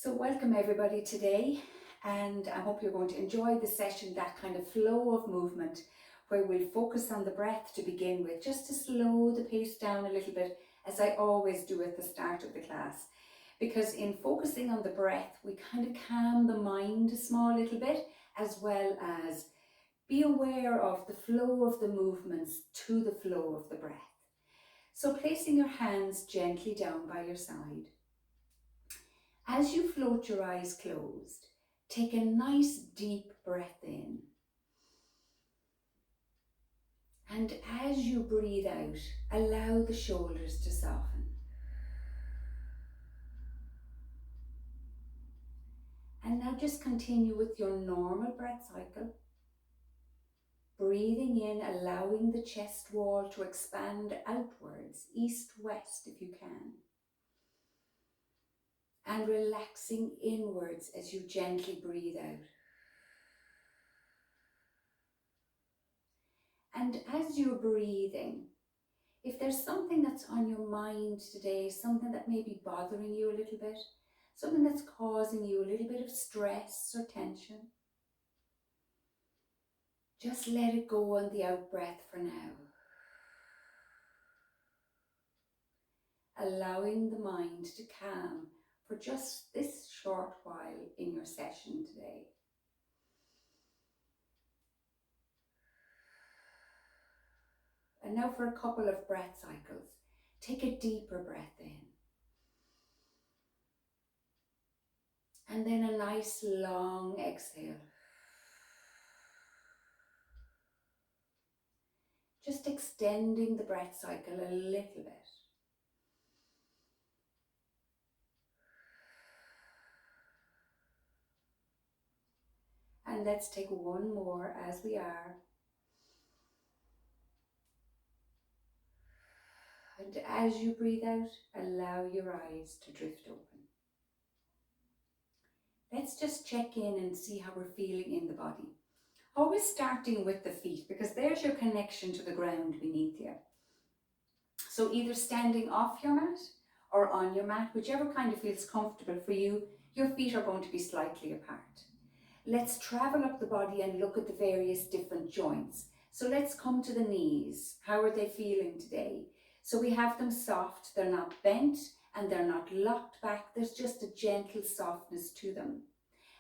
So welcome everybody today, and I hope you're going to enjoy the session, that kind of flow of movement where we'll focus on the breath to begin with, just to slow the pace down a little bit, as I always do at the start of the class. Because in focusing on the breath, we kind of calm the mind a small little bit, as well as be aware of the flow of the movements to the flow of the breath. So placing your hands gently down by your side. As you float your eyes closed, take a nice deep breath in. And as you breathe out, allow the shoulders to soften. And now just continue with your normal breath cycle. Breathing in, allowing the chest wall to expand outwards, east-west if you can. And relaxing inwards as you gently breathe out. And as you're breathing, if there's something that's on your mind today, something that may be bothering you a little bit, something that's causing you a little bit of stress or tension, just let it go on the out breath for now. Allowing the mind to calm for just this short while in your session today. And now for a couple of breath cycles, take a deeper breath in. And then a nice long exhale. Just extending the breath cycle a little bit. And let's take one more as we are. And as you breathe out, allow your eyes to drift open. Let's just check in and see how we're feeling in the body. Always starting with the feet, because there's your connection to the ground beneath you. So either standing off your mat or on your mat, whichever kind of feels comfortable for you, your feet are going to be slightly apart. Let's travel up the body and look at the various different joints. So let's come to the knees. How are they feeling today? So we have them soft, they're not bent and they're not locked back. There's just a gentle softness to them.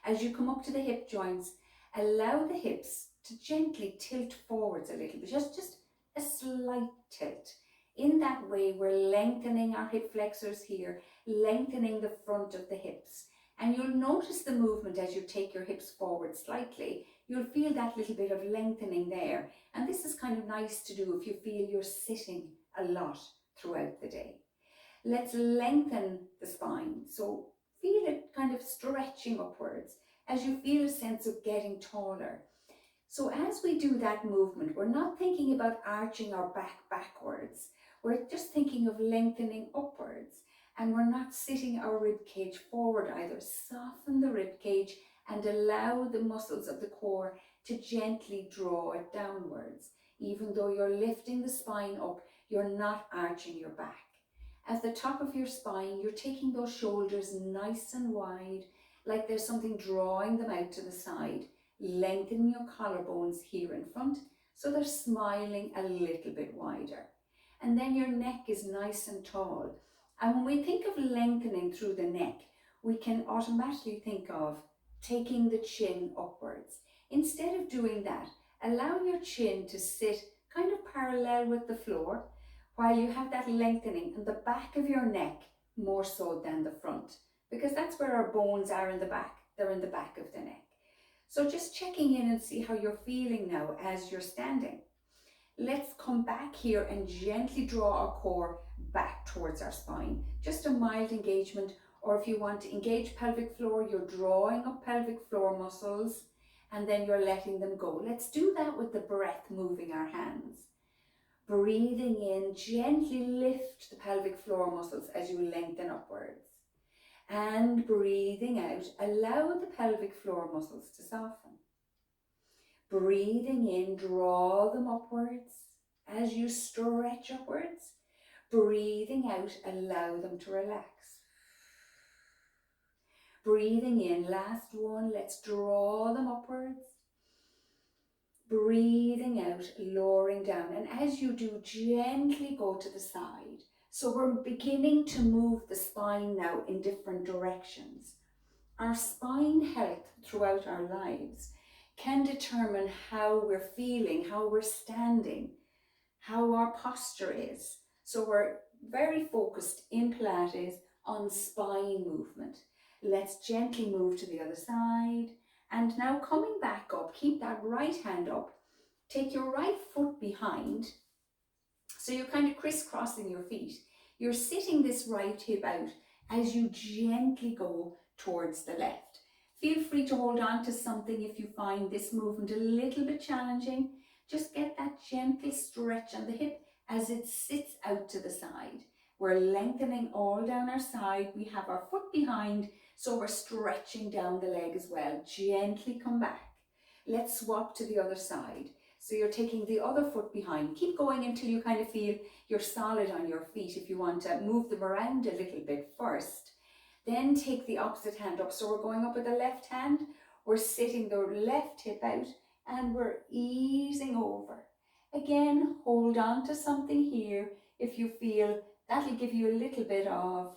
As you come up to the hip joints, allow the hips to gently tilt forwards a little bit, just a slight tilt. In that way, we're lengthening our hip flexors here, lengthening the front of the hips. And you'll notice the movement as you take your hips forward slightly. You'll feel that little bit of lengthening there. And this is kind of nice to do if you feel you're sitting a lot throughout the day. Let's lengthen the spine. So feel it kind of stretching upwards as you feel a sense of getting taller. So as we do that movement, we're not thinking about arching our back backwards. We're just thinking of lengthening upwards. And we're not sitting our rib cage forward either. Soften the rib cage and allow the muscles of the core to gently draw it downwards. Even though you're lifting the spine up, you're not arching your back. At the top of your spine, you're taking those shoulders nice and wide, like there's something drawing them out to the side. Lengthen your collarbones here in front, so they're smiling a little bit wider. And then your neck is nice and tall. And when we think of lengthening through the neck, we can automatically think of taking the chin upwards. Instead of doing that, allow your chin to sit kind of parallel with the floor while you have that lengthening in the back of your neck more so than the front, because that's where our bones are in the back. They're in the back of the neck. So just checking in and see how you're feeling now as you're standing. Let's come back here and gently draw our core back towards our spine. Just a mild engagement, or if you want to engage pelvic floor, you're drawing up pelvic floor muscles and then you're letting them go. Let's do that with the breath, moving our hands. Breathing in, gently lift the pelvic floor muscles as you lengthen upwards. And breathing out, allow the pelvic floor muscles to soften. Breathing in, draw them upwards as you stretch upwards. Breathing out, allow them to relax. Breathing in, last one, let's draw them upwards. Breathing out, lowering down. And as you do, gently go to the side. So we're beginning to move the spine now in different directions. Our spine health throughout our lives can determine how we're feeling, how we're standing, how our posture is. So we're very focused in Pilates on spine movement. Let's gently move to the other side. And now coming back up, keep that right hand up. Take your right foot behind. So you're kind of crisscrossing your feet. You're sitting this right hip out as you gently go towards the left. Feel free to hold on to something if you find this movement a little bit challenging. Just get that gentle stretch on the hip as it sits out to the side. We're lengthening all down our side. We have our foot behind, so we're stretching down the leg as well. Gently come back. Let's swap to the other side. So you're taking the other foot behind. Keep going until you kind of feel you're solid on your feet. If you want to move them around a little bit first, then take the opposite hand up. So we're going up with the left hand. We're sitting the left hip out and we're easing over. Again, hold on to something here if you feel that'll give you a little bit of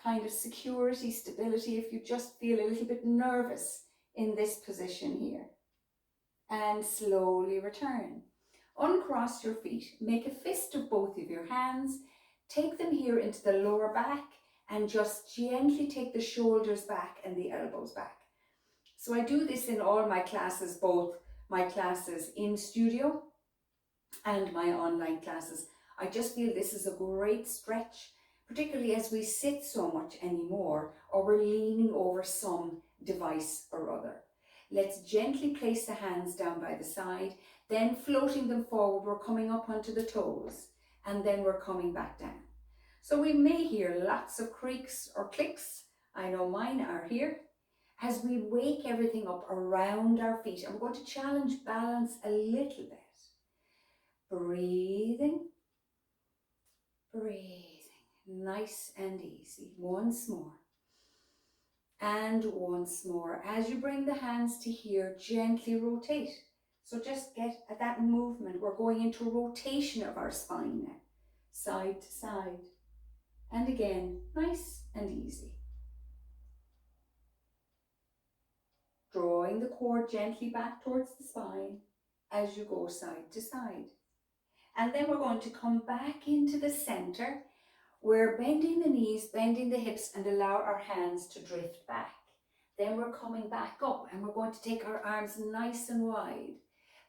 kind of security, stability, if you just feel a little bit nervous in this position here. And slowly return. Uncross your feet, make a fist of both of your hands, take them here into the lower back and just gently take the shoulders back and the elbows back. So I do this in all my classes, both my classes in studio and my online classes. I just feel this is a great stretch, particularly as we sit so much anymore or we're leaning over some device or other. Let's gently place the hands down by the side, then floating them forward, we're coming up onto the toes, and then we're coming back down. So we may hear lots of creaks or clicks. I know mine are here. As we wake everything up around our feet, and we're going to challenge balance a little bit. Breathing, breathing, nice and easy. Once more. And once more, as you bring the hands to here, gently rotate. So just get at that movement. We're going into rotation of our spine now, side to side. And again, nice and easy. Drawing the core gently back towards the spine as you go side to side. And then we're going to come back into the center. We're bending the knees, bending the hips, and allow our hands to drift back. Then we're coming back up and we're going to take our arms nice and wide.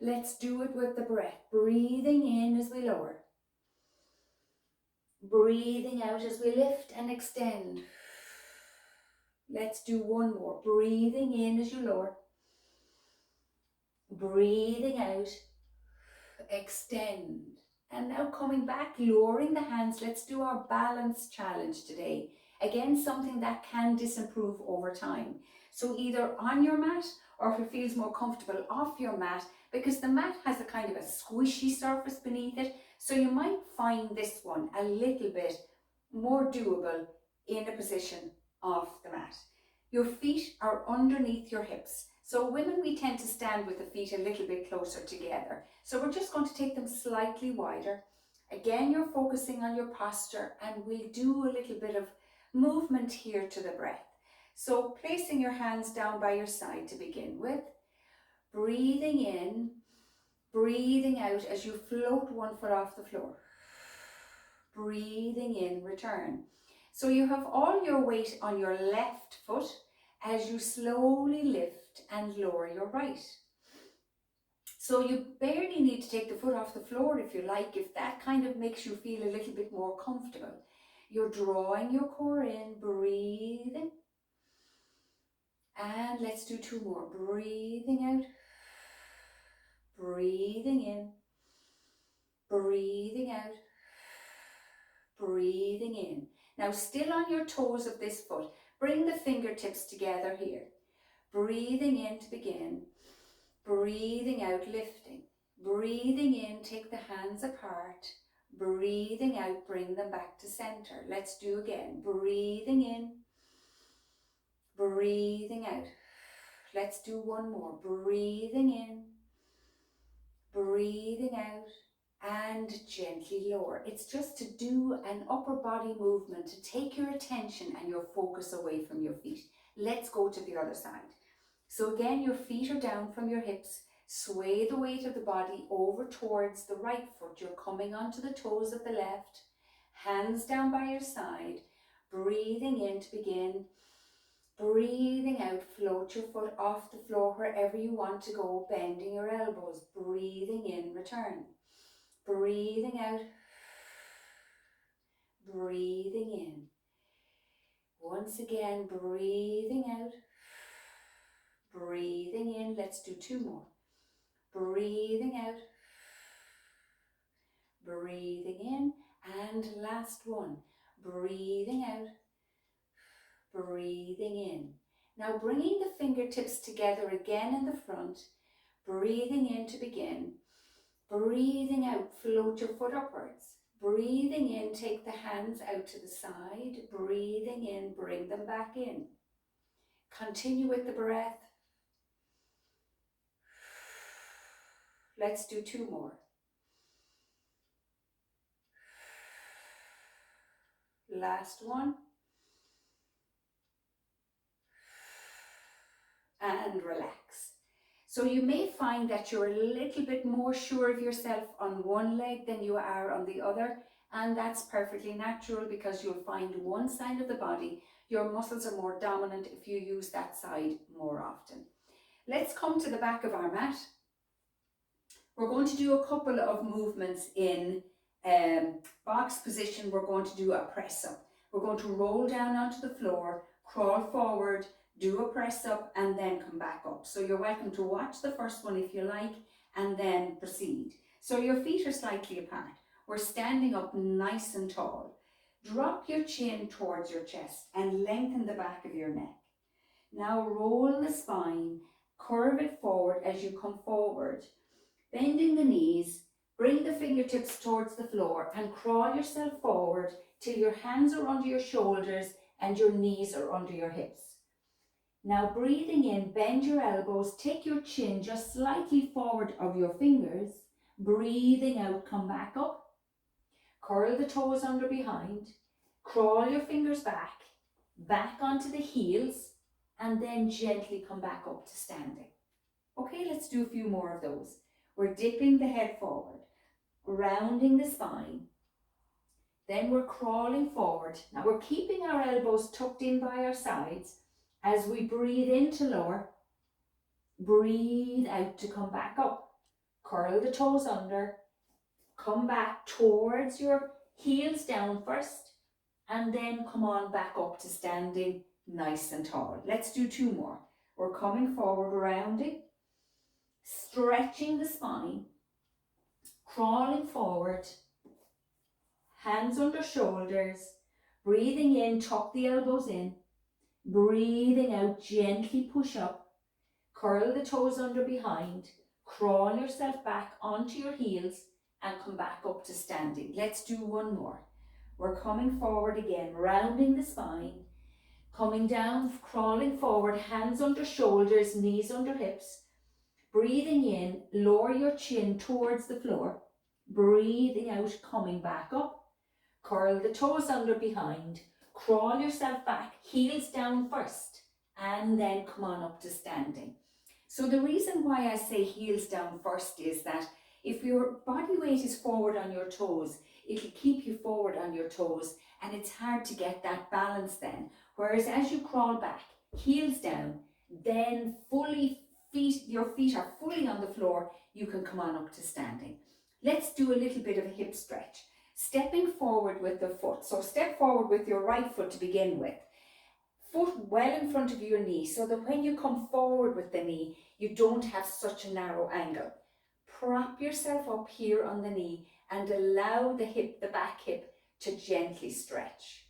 Let's do it with the breath. Breathing in as we lower. Breathing out as we lift and extend. Let's do one more. Breathing in as you lower. Breathing out. Extend. And now coming back, lowering the hands. Let's do our balance challenge today. Again, something that can disimprove over time. So either on your mat, or if it feels more comfortable, off your mat, because the mat has a kind of a squishy surface beneath it. So you might find this one a little bit more doable in a position off the mat. Your feet are underneath your hips. So women, we tend to stand with the feet a little bit closer together. So we're just going to take them slightly wider. Again, you're focusing on your posture, and we'll do a little bit of movement here to the breath. So placing your hands down by your side to begin with. Breathing in, breathing out as you float one foot off the floor. Breathing in, return. So you have all your weight on your left foot as you slowly lift and lower your right. So you barely need to take the foot off the floor if you like, if that kind of makes you feel a little bit more comfortable. You're drawing your core in, breathing. And let's do two more. Breathing out, breathing in, breathing out, breathing in. Now still on your toes of this foot, bring the fingertips together here. Breathing in to begin. Breathing out, lifting. Breathing in, take the hands apart. Breathing out, bring them back to center. Let's do again. Breathing in. breathing out. Let's do one more. Breathing in, breathing out, and gently lower. It's just to do an upper body movement to take your attention and your focus away from your feet. Let's go to the other side. So again, your feet are down from your hips. Sway the weight of the body over towards the right foot. You're coming onto the toes of the left. Hands down by your side. Breathing in to begin. Breathing out, float your foot off the floor wherever you want to go, bending your elbows. Breathing in, return. Breathing out, breathing in. Once again, breathing out, breathing in. Let's do two more. Breathing out, breathing in, and last one. Breathing out, breathing in. Now bringing the fingertips together again in the front, breathing in to begin. Breathing out, float your foot upwards. Breathing in, take the hands out to the side. Breathing in, bring them back in. Continue with the breath. Let's do two more. Last one. And relax. So you may find that you're a little bit more sure of yourself on one leg than you are on the other, and that's perfectly natural because you'll find one side of the body, your muscles are more dominant if you use that side more often. Let's come to the back of our mat. We're going to do a couple of movements in box position. We're going to do a press up. We're going to roll down onto the floor, crawl forward, do a press up, and then come back up. So you're welcome to watch the first one if you like, and then proceed. So your feet are slightly apart. We're standing up nice and tall. Drop your chin towards your chest and lengthen the back of your neck. Now roll the spine, curve it forward as you come forward. Bending the knees, bring the fingertips towards the floor and crawl yourself forward till your hands are under your shoulders and your knees are under your hips. Now breathing in, bend your elbows, take your chin just slightly forward of your fingers. Breathing out, come back up. Curl the toes under behind. Crawl your fingers back onto the heels, and then gently come back up to standing. Okay, let's do a few more of those. We're dipping the head forward, rounding the spine. Then we're crawling forward. Now we're keeping our elbows tucked in by our sides. As we breathe in to lower, breathe out to come back up. Curl the toes under, come back towards your heels down first, and then come on back up to standing nice and tall. Let's do two more. We're coming forward, rounding, stretching the spine, crawling forward, hands under shoulders, breathing in, tuck the elbows in. Breathing out, gently push up, curl the toes under behind, crawl yourself back onto your heels and come back up to standing. Let's do one more. We're coming forward again, rounding the spine, coming down, crawling forward, hands under shoulders, knees under hips. Breathing in, lower your chin towards the floor. Breathing out, coming back up, curl the toes under behind. Crawl yourself back, heels down first, and then come on up to standing. So the reason why I say heels down first is that if your body weight is forward on your toes, it'll keep you forward on your toes, and it's hard to get that balance then. Whereas as you crawl back, heels down, then your feet are fully on the floor, you can come on up to standing. Let's do a little bit of a hip stretch. Stepping forward with the foot. So step forward with your right foot to begin with. Foot well in front of your knee so that when you come forward with the knee, you don't have such a narrow angle. Prop yourself up here on the knee and allow the back hip to gently stretch.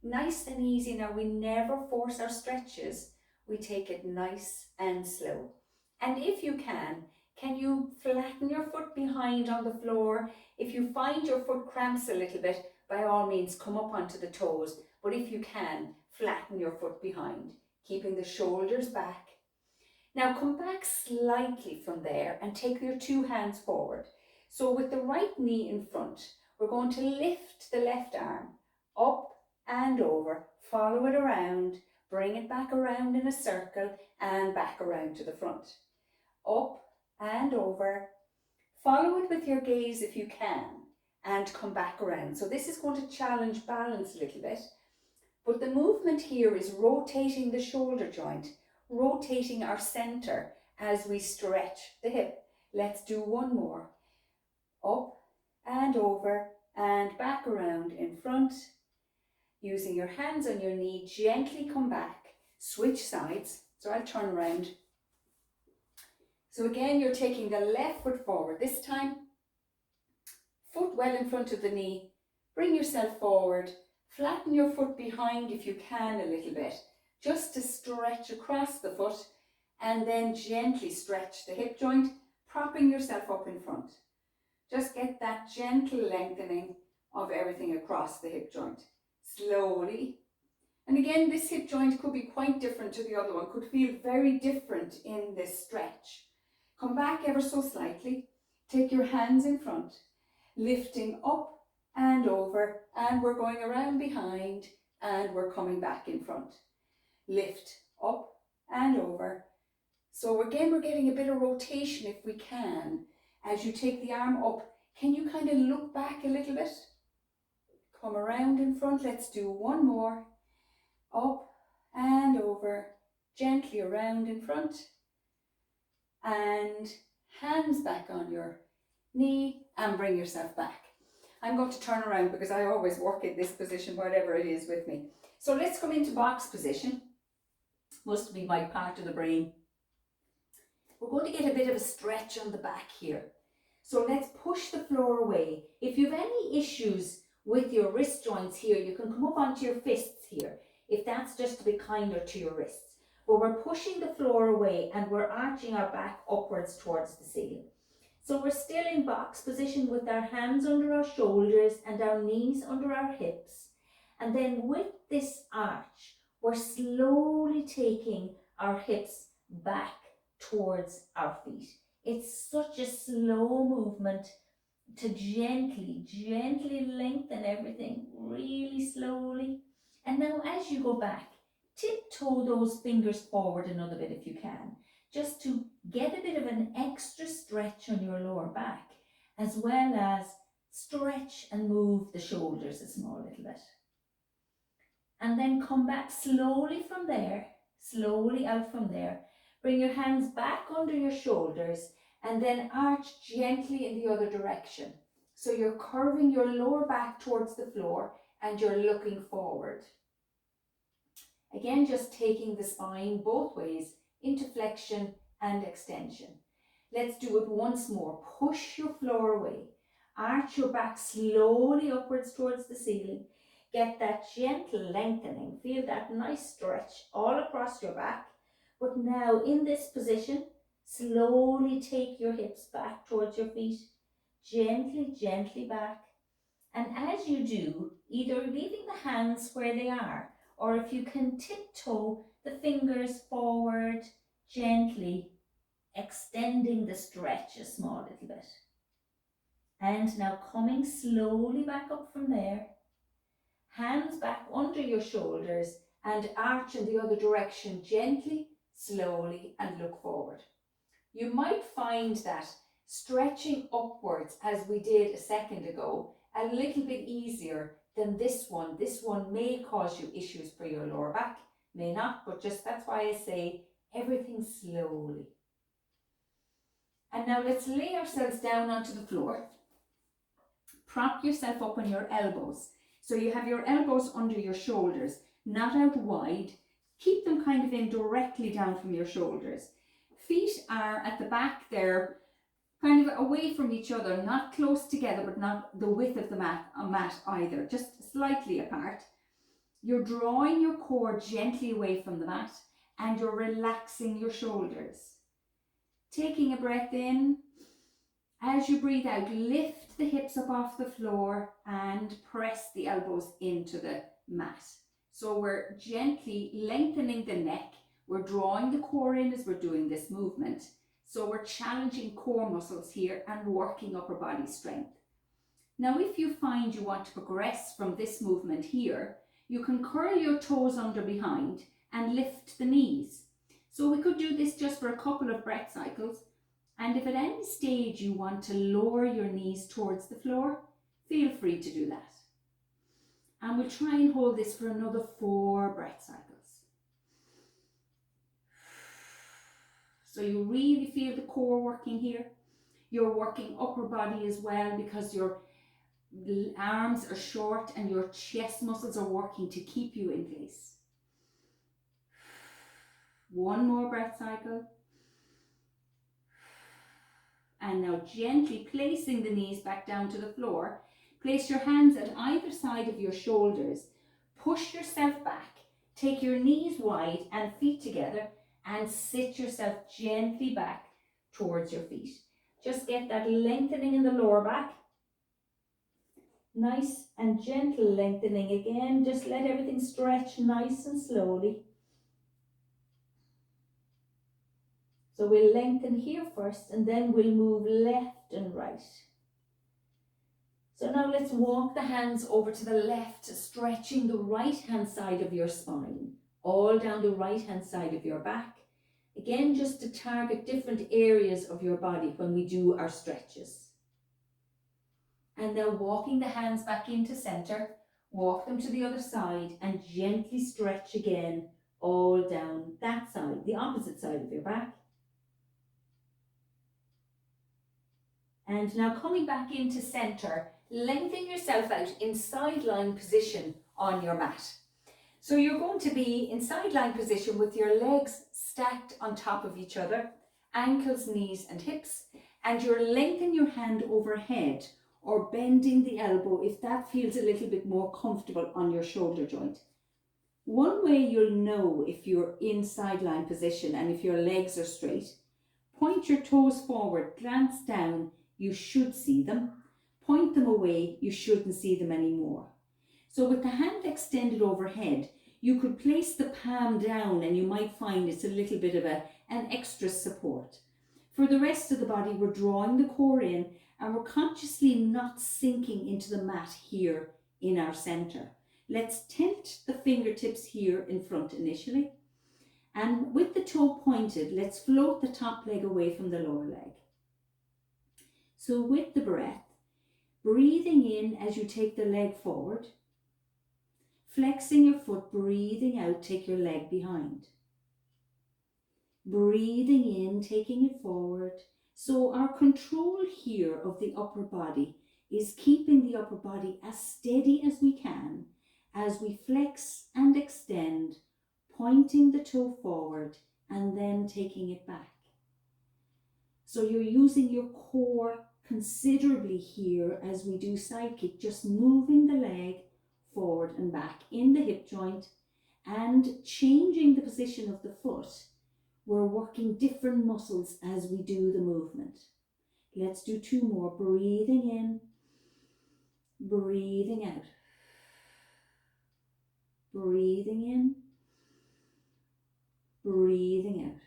Nice and easy. Now we never force our stretches. We take it nice and slow. And if you can you flatten your foot behind on the floor? If you find your foot cramps a little bit, by all means come up onto the toes. But if you can, flatten your foot behind. keeping the shoulders back. Now come back slightly from there and take your 2 hands forward. So with the right knee in front, we're going to lift the left arm up and over, follow it around, bring it back around in a circle and back around to the front. Up and over, follow it with your gaze if you can, and come back around. So this is going to challenge balance a little bit, but the movement here is rotating the shoulder joint, rotating our center as we stretch the hip. Let's do one more. Up and over and back around in front. Using your hands on your knee, gently come back, switch sides. So I'll turn around. So again, you're taking the left foot forward. This time, foot well in front of the knee. Bring yourself forward. Flatten your foot behind if you can a little bit, just to stretch across the foot, and then gently stretch the hip joint, propping yourself up in front. Just get that gentle lengthening of everything across the hip joint. Slowly. And again, this hip joint could be quite different to the other one, could feel very different in this stretch. Come back ever so slightly. Take your hands in front, lifting up and over, and we're going around behind and we're coming back in front. Lift up and over. So again, we're getting a bit of rotation if we can. As you take the arm up, can you kind of look back a little bit? Come around in front. Let's do one more. Up and over, gently around in front. And hands back on your knee and bring yourself back. I'm going to turn around because I always work in this position, whatever it is with me. So let's come into box position. Must be my part of the brain. We're going to get a bit of a stretch on the back here. So let's push the floor away. If you have any issues with your wrist joints here, you can come up onto your fists here, if that's just to be kinder to your wrists. But we're pushing the floor away and we're arching our back upwards towards the ceiling. So we're still in box position with our hands under our shoulders and our knees under our hips. And then with this arch, we're slowly taking our hips back towards our feet. It's such a slow movement to gently lengthen everything really slowly. And now as you go back, tiptoe those fingers forward another bit if you can, just to get a bit of an extra stretch on your lower back, as well as stretch and move the shoulders a small little bit. And then come back slowly from there, slowly out from there. Bring your hands back under your shoulders and then arch gently in the other direction. So you're curving your lower back towards the floor and you're looking forward. Again, just taking the spine both ways into flexion and extension. Let's do it once more. Push your floor away. Arch your back slowly upwards towards the ceiling. Get that gentle lengthening. Feel that nice stretch all across your back. But now in this position, slowly take your hips back towards your feet. Gently back. And as you do, either leaving the hands where they are, or if you can tiptoe the fingers forward, gently extending the stretch a small little bit. And now coming slowly back up from there, hands back under your shoulders and arch in the other direction gently, slowly, and look forward. You might find that stretching upwards, as we did a second ago, a little bit easier than this one. This one may cause you issues for your lower back, may not, but just that's why I say everything slowly. And now let's lay ourselves down onto the floor. Prop yourself up on your elbows. So you have your elbows under your shoulders, not out wide. Keep them kind of in directly down from your shoulders. Feet are at the back there, kind of away from each other, not close together, but not the width of the mat either, just slightly apart. You're drawing your core gently away from the mat and you're relaxing your shoulders. Taking a breath in. As you breathe out, lift the hips up off the floor and press the elbows into the mat. So we're gently lengthening the neck. We're drawing the core in as we're doing this movement. So we're challenging core muscles here and working upper body strength. Now, if you find you want to progress from this movement here, you can curl your toes under behind and lift the knees. So we could do this just for a couple of breath cycles. And if at any stage you want to lower your knees towards the floor, feel free to do that. And we'll try and hold this for another 4 breath cycles. So you really feel the core working here. You're working upper body as well because your arms are short and your chest muscles are working to keep you in place. 1 more breath cycle. And now gently placing the knees back down to the floor. Place your hands at either side of your shoulders. Push yourself back. Take your knees wide and feet together and sit yourself gently back towards your feet. Just get that lengthening in the lower back. Nice and gentle lengthening again. Just let everything stretch nice and slowly. So we'll lengthen here first and then we'll move left and right. So now let's walk the hands over to the left, stretching the right hand side of your spine, all down the right hand side of your back. Again, just to target different areas of your body when we do our stretches. And now walking the hands back into center, walk them to the other side and gently stretch again, all down that side, the opposite side of your back. And now coming back into center, lengthen yourself out in side lying position on your mat. So you're going to be in side lying position with your legs stacked on top of each other, ankles, knees and hips, and you're lengthening your hand overhead or bending the elbow if that feels a little bit more comfortable on your shoulder joint. One way you'll know if you're in side lying position and if your legs are straight, point your toes forward, glance down, you should see them. Point them away, you shouldn't see them anymore. So with the hand extended overhead, you could place the palm down and you might find it's a little bit of an extra support. For the rest of the body, we're drawing the core in and we're consciously not sinking into the mat here in our center. Let's tilt the fingertips here in front initially. And with the toe pointed, let's float the top leg away from the lower leg. So with the breath, breathing in as you take the leg forward, flexing your foot, breathing out, take your leg behind. Breathing in, taking it forward. So our control here of the upper body is keeping the upper body as steady as we can as we flex and extend, pointing the toe forward and then taking it back. So you're using your core considerably here as we do side kick, just moving the leg forward and back in the hip joint and changing the position of the foot. We're working different muscles as we do the movement. Let's do 2 more. Breathing in, breathing out. Breathing in, breathing out.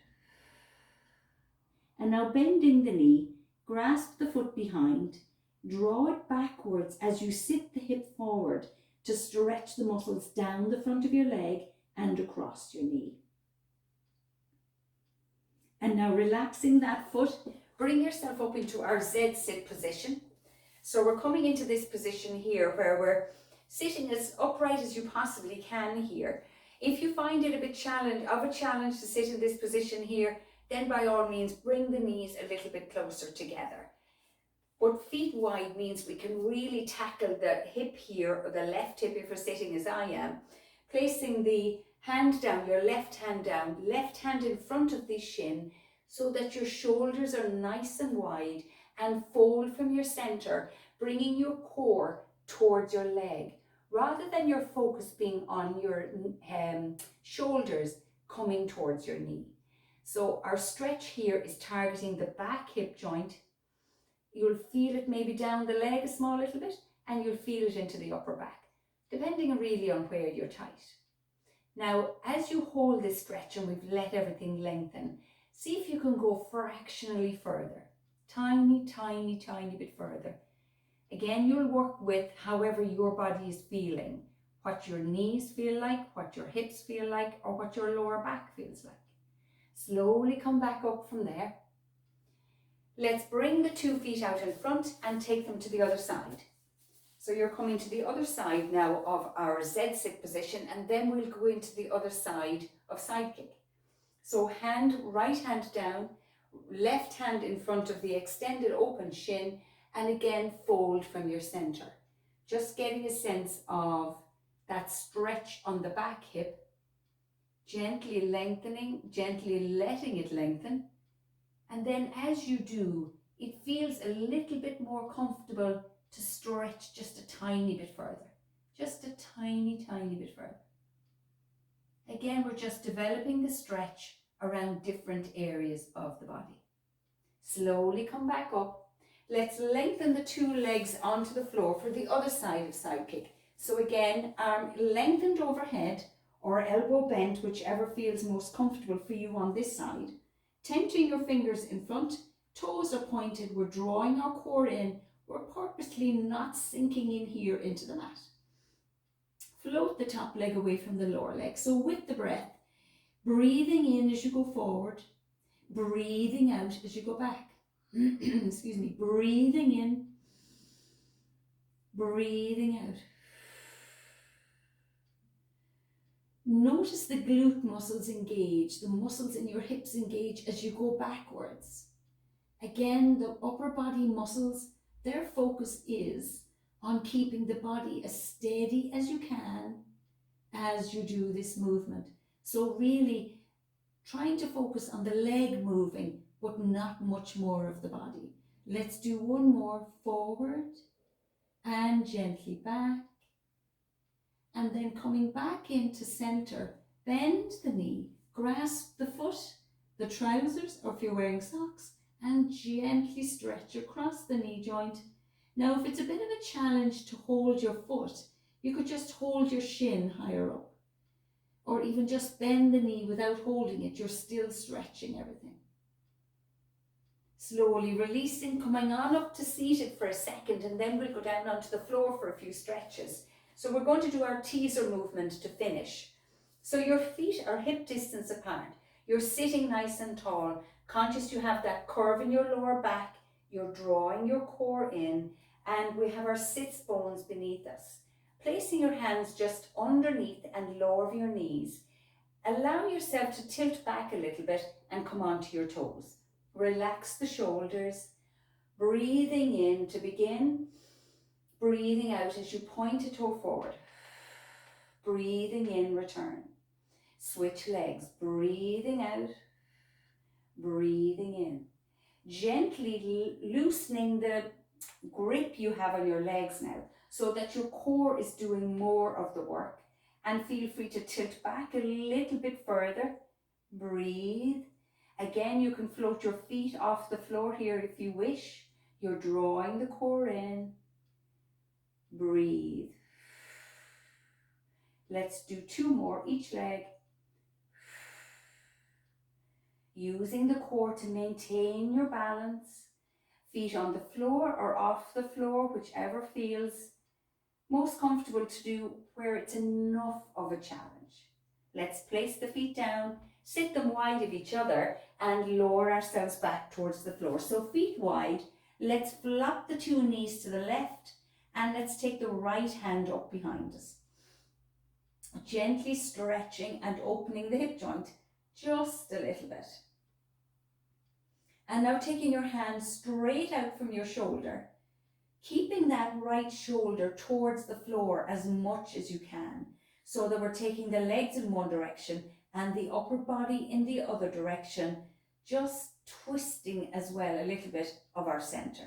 And now bending the knee, grasp the foot behind, draw it backwards as you sit the hip forward to stretch the muscles down the front of your leg and across your knee. And now relaxing that foot, bring yourself up into our Z sit position. So we're coming into this position here where we're sitting as upright as you possibly can here. If you find it a bit of a challenge to sit in this position here, then by all means bring the knees a little bit closer together. But feet wide means we can really tackle the hip here, or the left hip if you're sitting as I am, placing the hand down, your left hand down, left hand in front of the shin so that your shoulders are nice and wide and fold from your center, bringing your core towards your leg rather than your focus being on your shoulders coming towards your knee. So our stretch here is targeting the back hip joint. You'll feel it maybe down the leg a small little bit and you'll feel it into the upper back, depending really on where you're tight. Now, as you hold this stretch and we've let everything lengthen, see if you can go fractionally further. Tiny, tiny, tiny bit further. Again, you'll work with however your body is feeling, what your knees feel like, what your hips feel like, or what your lower back feels like. Slowly come back up from there. Let's bring the 2 feet out in front and take them to the other side. So you're coming to the other side now of our Z-sit position, and then we'll go into the other side of side kick. So right hand down, left hand in front of the extended open shin, and again fold from your center. Just getting a sense of that stretch on the back hip, gently lengthening, gently letting it lengthen. And then as you do, it feels a little bit more comfortable to stretch just a tiny bit further. Just a tiny, tiny bit further. Again, we're just developing the stretch around different areas of the body. Slowly come back up. Let's lengthen the 2 legs onto the floor for the other side of side kick. So again, arm lengthened overhead or elbow bent, whichever feels most comfortable for you on this side. Tenting your fingers in front, toes are pointed, we're drawing our core in, we're purposely not sinking in here into the mat. Float the top leg away from the lower leg. So with the breath, breathing in as you go forward, breathing out as you go back. Excuse me, breathing in, breathing out. Notice the glute muscles engage, the muscles in your hips engage as you go backwards. Again, the upper body muscles, their focus is on keeping the body as steady as you can as you do this movement. So really trying to focus on the leg moving, but not much more of the body. Let's do one more, forward and gently back. And then coming back into center, bend the knee, grasp the foot, the trousers, or if you're wearing socks, and gently stretch across the knee joint. Now, if it's a bit of a challenge to hold your foot, you could just hold your shin higher up, or even just bend the knee without holding it. You're still stretching everything. Slowly releasing, coming on up to seated for a second, and then we'll go down onto the floor for a few stretches. So we're going to do our teaser movement to finish. So your feet are hip distance apart. You're sitting nice and tall, conscious you have that curve in your lower back. You're drawing your core in, and we have our sits bones beneath us. Placing your hands just underneath and lower your knees. Allow yourself to tilt back a little bit and come onto your toes. Relax the shoulders. Breathing in to begin. Breathing out as you point a toe forward. Breathing in, return. Switch legs. Breathing out. Breathing in. Gently loosening the grip you have on your legs now, so that your core is doing more of the work. And feel free to tilt back a little bit further. Breathe. Again, you can float your feet off the floor here if you wish. You're drawing the core in. Breathe. Let's do 2 more each leg. Using the core to maintain your balance. Feet on the floor or off the floor, whichever feels most comfortable to do, where it's enough of a challenge. Let's place the feet down, sit them wide of each other, and lower ourselves back towards the floor. So feet wide, let's flop the 2 knees to the left, and let's take the right hand up behind us. Gently stretching and opening the hip joint just a little bit. And now taking your hand straight out from your shoulder, keeping that right shoulder towards the floor as much as you can, so that we're taking the legs in one direction and the upper body in the other direction, just twisting as well a little bit of our center.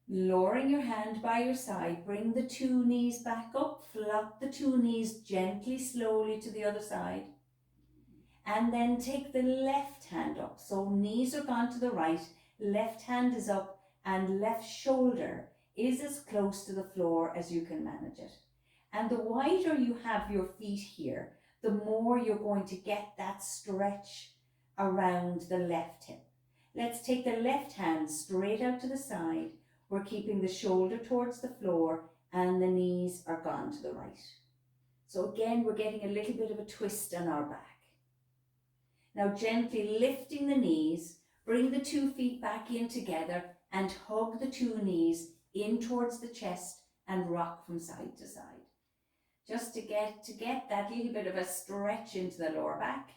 Lowering your hand by your side, bring the 2 knees back up, flop the 2 knees gently, slowly to the other side. And then take the left hand up. So knees are gone to the right, left hand is up, and left shoulder is as close to the floor as you can manage it. And the wider you have your feet here, the more you're going to get that stretch around the left hip. Let's take the left hand straight out to the side. We're keeping the shoulder towards the floor and the knees are gone to the right. So again, we're getting a little bit of a twist on our back. Now gently lifting the knees, bring the 2 feet back in together and hug the 2 knees in towards the chest and rock from side to side. Just to get that little bit of a stretch into the lower back.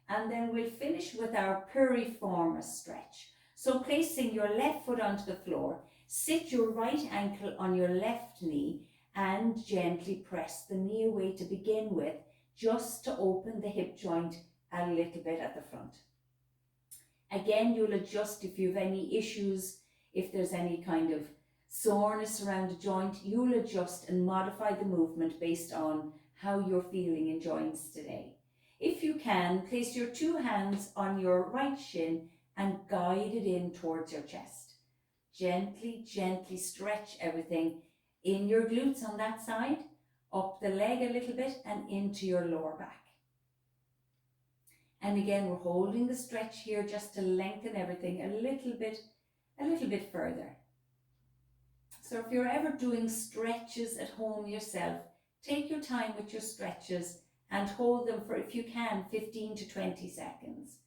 And then we'll finish with our piriformis stretch. So placing your left foot onto the floor, sit your right ankle on your left knee and gently press the knee away to begin with, just to open the hip joint a little bit at the front. Again, you'll adjust if you have any issues, if there's any kind of soreness around the joint, you'll adjust and modify the movement based on how you're feeling in joints today. If you can, place your 2 hands on your right shin and guide it in towards your chest. Gently, gently stretch everything in your glutes on that side, up the leg a little bit and into your lower back. And again, we're holding the stretch here just to lengthen everything a little bit further. So if you're ever doing stretches at home yourself, take your time with your stretches and hold them for, if you can, 15 to 20 seconds.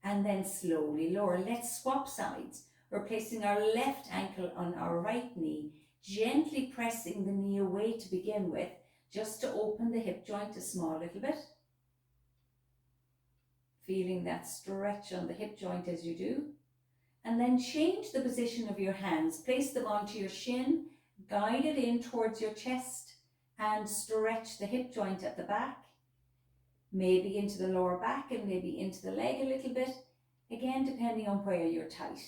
And then slowly lower. Let's swap sides. We're placing our left ankle on our right knee, gently pressing the knee away to begin with, just to open the hip joint a small little bit. Feeling that stretch on the hip joint as you do. And then change the position of your hands. Place them onto your shin, guide it in towards your chest and stretch the hip joint at the back. Maybe into the lower back and maybe into the leg a little bit. Again, depending on where you're tight.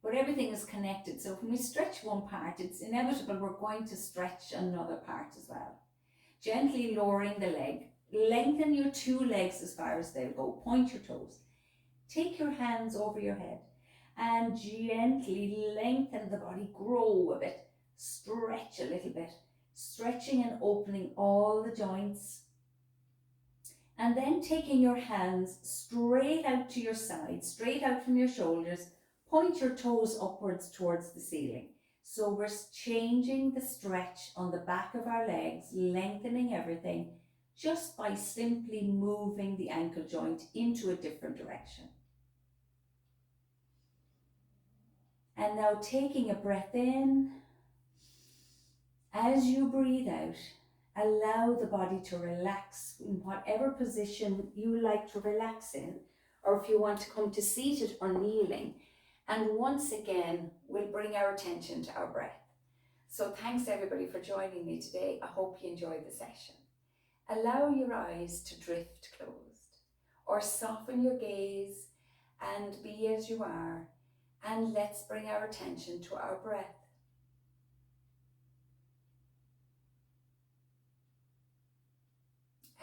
But everything is connected. So when we stretch one part, it's inevitable we're going to stretch another part as well. Gently lowering the leg. Lengthen your 2 legs as far as they'll go. Point your toes. Take your hands over your head and gently lengthen the body, grow a bit, stretch a little bit, stretching and opening all the joints. And then taking your hands straight out to your side, straight out from your shoulders, point your toes upwards towards the ceiling. So we're changing the stretch on the back of our legs, lengthening everything, just by simply moving the ankle joint into a different direction. And now taking a breath in. As you breathe out, allow the body to relax in whatever position you like to relax in, or if you want to come to seated or kneeling. And once again, we'll bring our attention to our breath. So thanks everybody for joining me today. I hope you enjoyed the session. Allow your eyes to drift closed, or soften your gaze and be as you are. And let's bring our attention to our breath.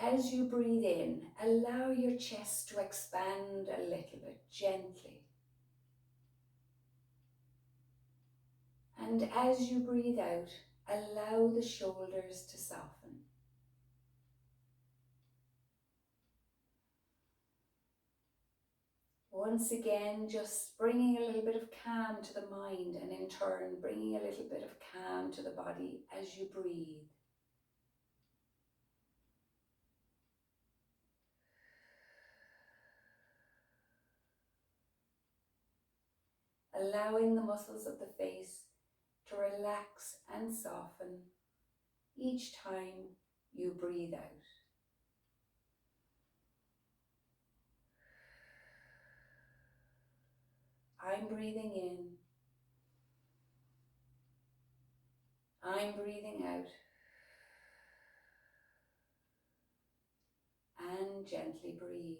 As you breathe in, allow your chest to expand a little bit gently. And as you breathe out, allow the shoulders to soften. Once again, just bringing a little bit of calm to the mind, and in turn bringing a little bit of calm to the body as you breathe. Allowing the muscles of the face to relax and soften each time you breathe out. I'm breathing in. I'm breathing out. And gently breathe.